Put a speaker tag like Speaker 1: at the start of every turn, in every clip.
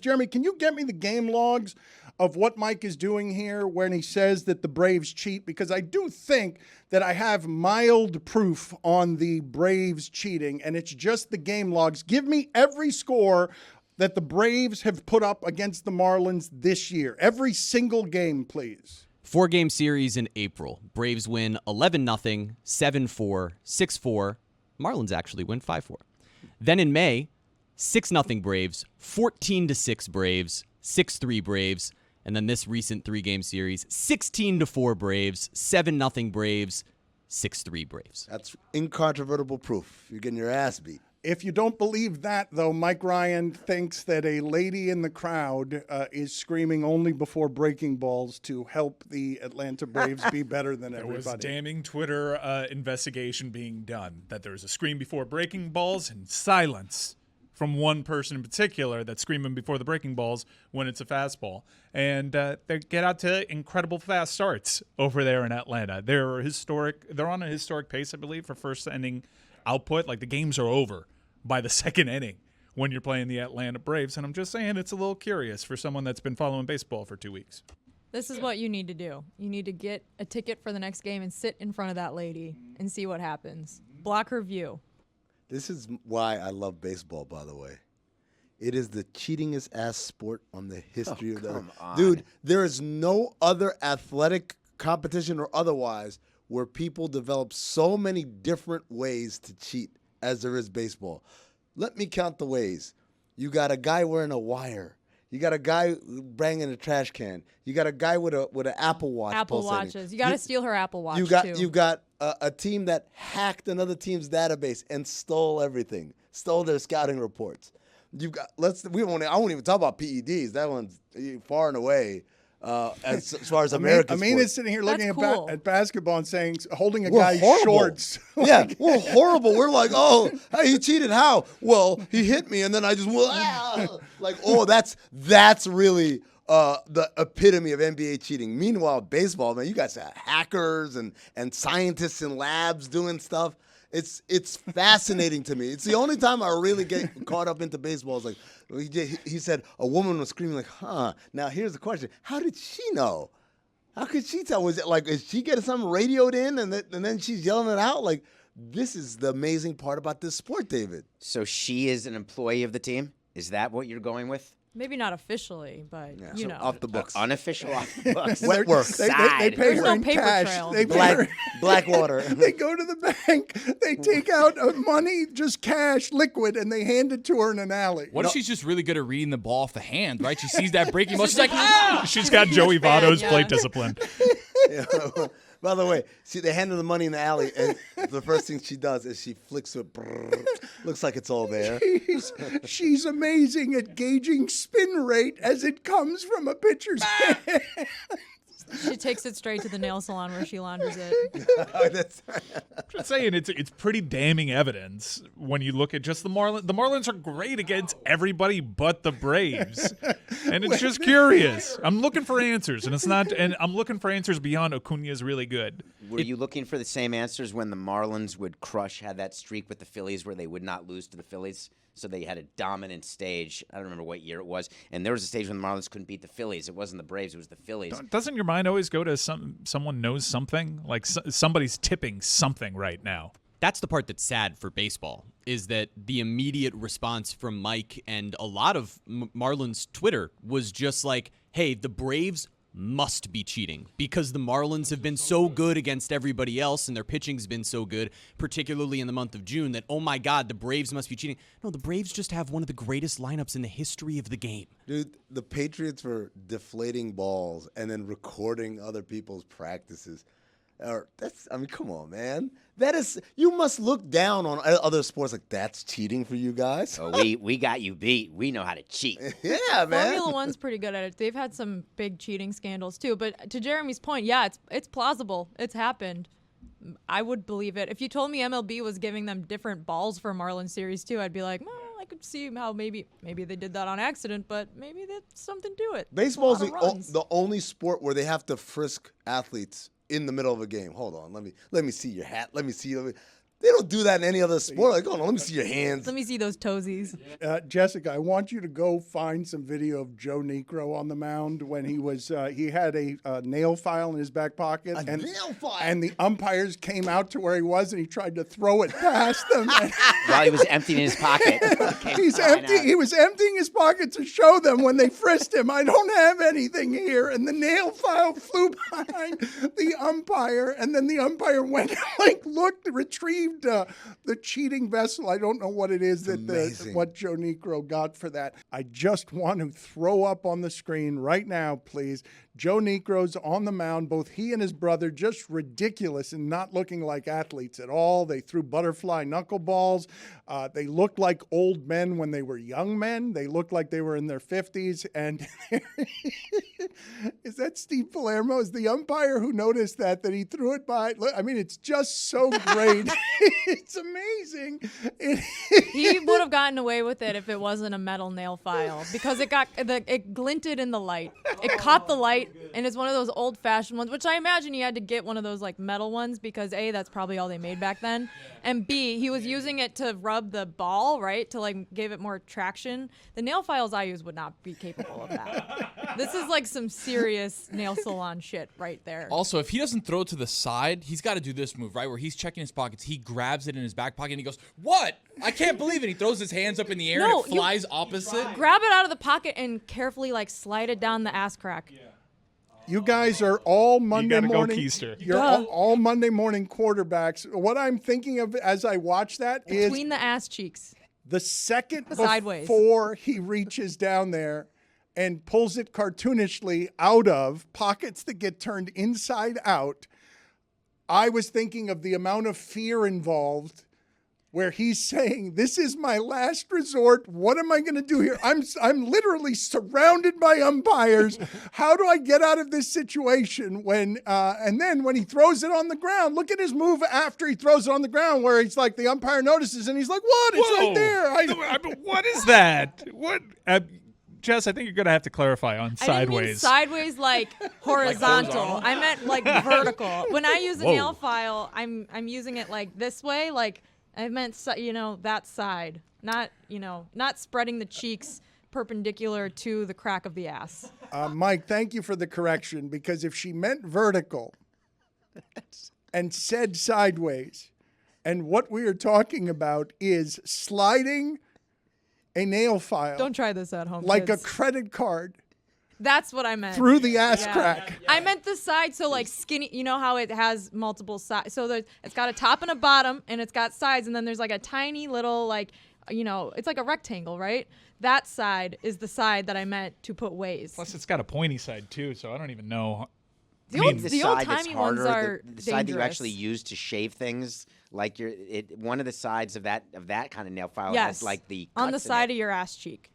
Speaker 1: Jeremy, can you get me the game logs of what Mike is doing here when he says that the Braves cheat? Because I do think that I have mild proof on the Braves cheating, and it's just the game logs. Give me every score that the Braves have put up against the Marlins this year. Every single game, please.
Speaker 2: 4-game series in April. Braves win 11-0, 7-4, 6-4. Marlins actually win 5-4. Then in May, 6-0 Braves, 14-6 Braves, 6-3 Braves, and then this recent 3-game series, 16-4 Braves, 7-0 Braves, 6-3 Braves.
Speaker 3: That's incontrovertible proof. You're getting your ass beat.
Speaker 1: If you don't believe that, though, Mike Ryan thinks that a lady in the crowd is screaming only before breaking balls to help the Atlanta Braves be better than everybody.
Speaker 4: There was damning Twitter investigation being done, that there was a scream before breaking balls and silence from one person in particular that's screaming before the breaking balls when it's a fastball. And they get out to incredible fast starts over there in Atlanta. They're on a historic pace, I believe, for first inning output. Like, the games are over by the second inning when you're playing the Atlanta Braves. And I'm just saying, it's a little curious for someone that's been following baseball for 2 weeks.
Speaker 5: This is what you need to do. You need to get a ticket for the next game and sit in front of that lady and see what happens. Block her view.
Speaker 3: This is why I love baseball, by the way. It is the cheatingest ass sport on the history of the dude. There is no other athletic competition or otherwise where people develop so many different ways to cheat as there is baseball. Let me count the ways. You got a guy wearing a wire. You got a guy banging a trash can. You got a guy with an Apple Watch.
Speaker 5: Apple Watches. You got to steal her Apple Watch,
Speaker 3: You got a team that hacked another team's database and stole everything. Stole their scouting reports. I won't even talk about PEDs. That one's far and away as far as American sports.
Speaker 1: Amin is sitting here looking at basketball and saying, holding a
Speaker 3: We're
Speaker 1: guy's
Speaker 3: horrible.
Speaker 1: shorts.
Speaker 3: Yeah, we're horrible. We're like, oh, hey, he cheated. How? Well, he hit me, and then I just like, oh, that's really the epitome of NBA cheating. Meanwhile, baseball, man, you guys have hackers and scientists in labs doing stuff. It's fascinating to me. It's the only time I really get caught up into baseball. It's like he said a woman was screaming like, huh. Now here's the question: how did she know? How could she tell? Was it like, is she getting something radioed in and then she's yelling it out? Like, this is the amazing part about this sport, David.
Speaker 6: So she is an employee of the team? Is that what you're going with?
Speaker 5: Maybe not officially, but you know.
Speaker 3: Off the books.
Speaker 6: Unofficial off the books.
Speaker 3: Wet work.
Speaker 1: They pay
Speaker 5: There's
Speaker 1: her
Speaker 5: no
Speaker 1: in
Speaker 5: paper
Speaker 1: cash.
Speaker 5: trail.
Speaker 1: They pay her.
Speaker 3: Blackwater.
Speaker 1: They go to the bank. They take out money, just cash, liquid, and they hand it to her in an alley.
Speaker 7: What if she's just really good at reading the ball off the hand, right? She sees that breaking ball. She's like, ah!
Speaker 4: She's got Joey Votto's plate discipline.
Speaker 3: Yeah. By the way, see, they hand her the money in the alley, and the first thing she does is she flicks it. Looks like it's all there.
Speaker 1: She's amazing at gauging spin rate as it comes from a pitcher's hand.
Speaker 5: She takes it straight to the nail salon where she launders it.
Speaker 3: That's
Speaker 4: Just saying, it's pretty damning evidence when you look at just the Marlins. The Marlins are great against everybody but the Braves, and it's just curious. I'm looking for answers, and I'm looking for answers beyond Acuna's really good.
Speaker 6: Were you looking for the same answers when the Marlins had that streak with the Phillies where they would not lose to the Phillies? So they had a dominant stage. I don't remember what year it was. And there was a stage when the Marlins couldn't beat the Phillies. It wasn't the Braves. It was the Phillies.
Speaker 4: Doesn't your mind always go to someone knows something? Like somebody's tipping something right now.
Speaker 2: That's the part that's sad for baseball, is that the immediate response from Mike and a lot of Marlins Twitter was just like, hey, the Braves must be cheating because the Marlins have been so good against everybody else and their pitching's been so good, particularly in the month of June, that, oh my God, the Braves must be cheating. No, the Braves just have one of the greatest lineups in the history of the game.
Speaker 3: Dude, the Patriots were deflating balls and then recording other people's practices. Come on, man. You must look down on other sports like that's cheating for you guys.
Speaker 6: Oh, we got you beat. We know how to cheat.
Speaker 3: Yeah, man.
Speaker 5: Formula One's pretty good at it. They've had some big cheating scandals too. But to Jeremy's point, yeah, it's plausible. It's happened. I would believe it. If you told me MLB was giving them different balls for Marlins Series 2, I'd be like, well, I could see how maybe they did that on accident, but maybe there's something to it.
Speaker 3: Baseball's the only sport where they have to frisk athletes in the middle of a game. Hold on, let me see your hat. Let me see. They don't do that in any other sport. Like, oh, no, let me see your hands.
Speaker 5: Let me see those toesies.
Speaker 1: Jessica, I want you to go find some video of Joe Niekro on the mound when he was he had a nail file in his back pocket.
Speaker 3: Nail file?
Speaker 1: And the umpires came out to where he was, and he tried to throw it past them.
Speaker 6: While he was emptying his pocket.
Speaker 1: He was emptying his pocket to show them when they frisked him, I don't have anything here. And the nail file flew behind the umpire, and then the umpire went, retrieved the cheating vessel. I don't know what it is what Joe Niekro got for that. I just want to throw up on the screen right now, please. Joe Niekro's on the mound. Both he and his brother just ridiculous and not looking like athletes at all. They threw butterfly knuckleballs. They looked like old men when they were young men. They looked like they were in their 50s. And is that Steve Palermo? Is the umpire who noticed that he threw it by? I mean, it's just so great. It's amazing.
Speaker 5: He would have gotten away with it if it wasn't a metal nail file because it glinted in the light. It caught the light. And it's one of those old-fashioned ones, which I imagine he had to get one of those like metal ones because A, that's probably all they made back then, and B, he was using it to rub the ball, right, to like give it more traction. The nail files I use would not be capable of that. This is like some serious nail salon shit right there.
Speaker 7: Also, if he doesn't throw it to the side, he's got to do this move, right, where he's checking his pockets. He grabs it in his back pocket and he goes, "What? I can't believe it." He throws his hands up in the air and it flies opposite.
Speaker 5: Grab it out of the pocket and carefully like slide it down the ass crack. Yeah.
Speaker 1: You guys are all Monday morning.
Speaker 4: Keister.
Speaker 1: You're all Monday morning quarterbacks. What I'm thinking of as I watch that is
Speaker 5: between the ass cheeks.
Speaker 1: The second
Speaker 5: Sideways.
Speaker 1: before he reaches down there and pulls it cartoonishly out of pockets that get turned inside out, I was thinking of the amount of fear involved where he's saying, this is my last resort. What am I going to do here? I'm literally surrounded by umpires. How do I get out of this situation? And then when he throws it on the ground, look at his move after he throws it on the ground where he's like, the umpire notices and he's like, what? It's right there.
Speaker 4: What is that? What? Jess, I think you're going to have to clarify on sideways.
Speaker 5: I didn't mean sideways like horizontal. I meant like vertical. When I use a nail file, I'm using it like this way, like I meant, that side, not spreading the cheeks perpendicular to the crack of the ass.
Speaker 1: Mike, thank you for the correction, because if she meant vertical and said sideways, and what we are talking about is sliding a nail file.
Speaker 5: Don't try this at home,
Speaker 1: like
Speaker 5: kids.
Speaker 1: a credit card.
Speaker 5: That's what I meant.
Speaker 1: Through the ass crack.
Speaker 5: I meant the side, so like skinny. You know how it has multiple sides? So it's got a top and a bottom, and it's got sides, and then there's like a tiny little it's like a rectangle, right? That side is the side that I meant to put ways.
Speaker 4: Plus, it's got a pointy side too, so I don't even know.
Speaker 5: The old-timey ones are
Speaker 6: the side that you actually use to shave things. Like one of the sides of that kind of nail file has like the cuts
Speaker 5: on the side of your ass cheek.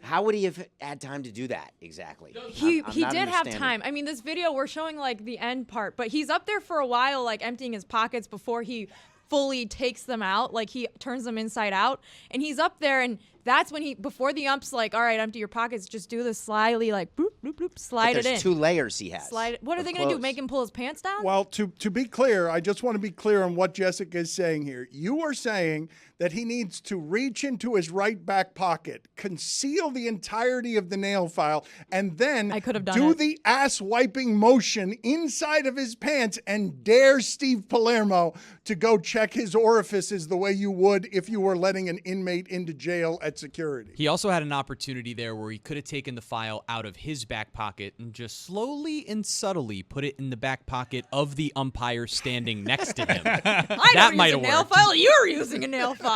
Speaker 6: How would he have had time to do that exactly?
Speaker 5: He did have time. I mean, this video, we're showing like the end part, but he's up there for a while, like emptying his pockets before he fully takes them out. Like he turns them inside out, and he's up there, and that's when before the ump's like, all right, empty your pockets, just do this slyly, like boop, boop, boop, slide it in.
Speaker 6: There's 2 layers he has.
Speaker 5: What are they going to do, make him pull his pants down?
Speaker 1: Well, to be clear, I just want to be clear on what Jessica is saying here. You are saying that he needs to reach into his right back pocket, conceal the entirety of the nail file, and then do the ass-wiping motion inside of his pants and dare Steve Palermo to go check his orifices the way you would if you were letting an inmate into jail at security.
Speaker 2: He also had an opportunity there where he could have taken the file out of his back pocket and just slowly and subtly put it in the back pocket of the umpire standing next to him.
Speaker 5: That might have worked. Nail file. You're using a nail file.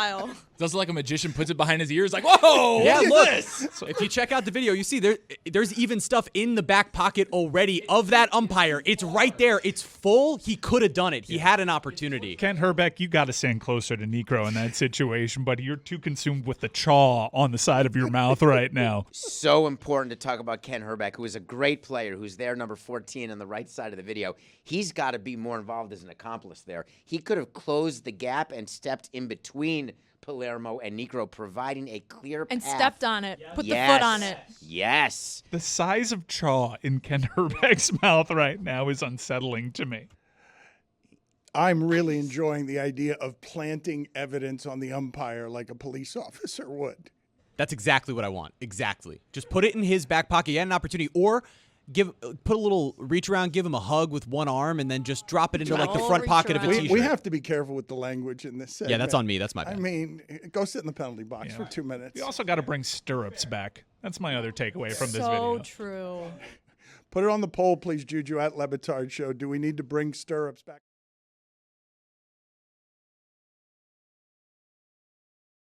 Speaker 7: Does it like a magician, puts it behind his ears, like, whoa,
Speaker 2: yeah, look.
Speaker 7: This?
Speaker 2: So if you check out the video, you see there's even stuff in the back pocket already of that umpire. It's right there. It's full. He could have done it. He had an opportunity.
Speaker 4: Kent Herbeck, you got to stand closer to Niekro in that situation, buddy. You're too consumed with the chaw on the side of your mouth right now.
Speaker 6: So important to talk about Kent Herbeck, who is a great player, who's there, number 14 on the right side of the video. He's got to be more involved as an accomplice there. He could have closed the gap and stepped in between Palermo and Niekro, providing a clear path.
Speaker 5: And stepped on it. Put the foot on it.
Speaker 6: Yes.
Speaker 4: The size of chaw in Kent Herbeck's mouth right now is unsettling to me.
Speaker 1: I'm really enjoying the idea of planting evidence on the umpire like a police officer would.
Speaker 2: That's exactly what I want. Exactly. Just put it in his back pocket. He had an opportunity, or put a little reach around, give him a hug with one arm, and then just drop it into like the front pocket of a t-shirt.
Speaker 1: We have to be careful with the language in this segment.
Speaker 2: Yeah, that's on me. That's my bad.
Speaker 1: I mean, go sit in the penalty box for 2 minutes.
Speaker 4: You also got to bring stirrups back. That's my other takeaway from this
Speaker 5: So
Speaker 4: video.
Speaker 5: true.
Speaker 1: Put it on the poll, please, Juju, at Le Batard Show. Do we need to bring stirrups back?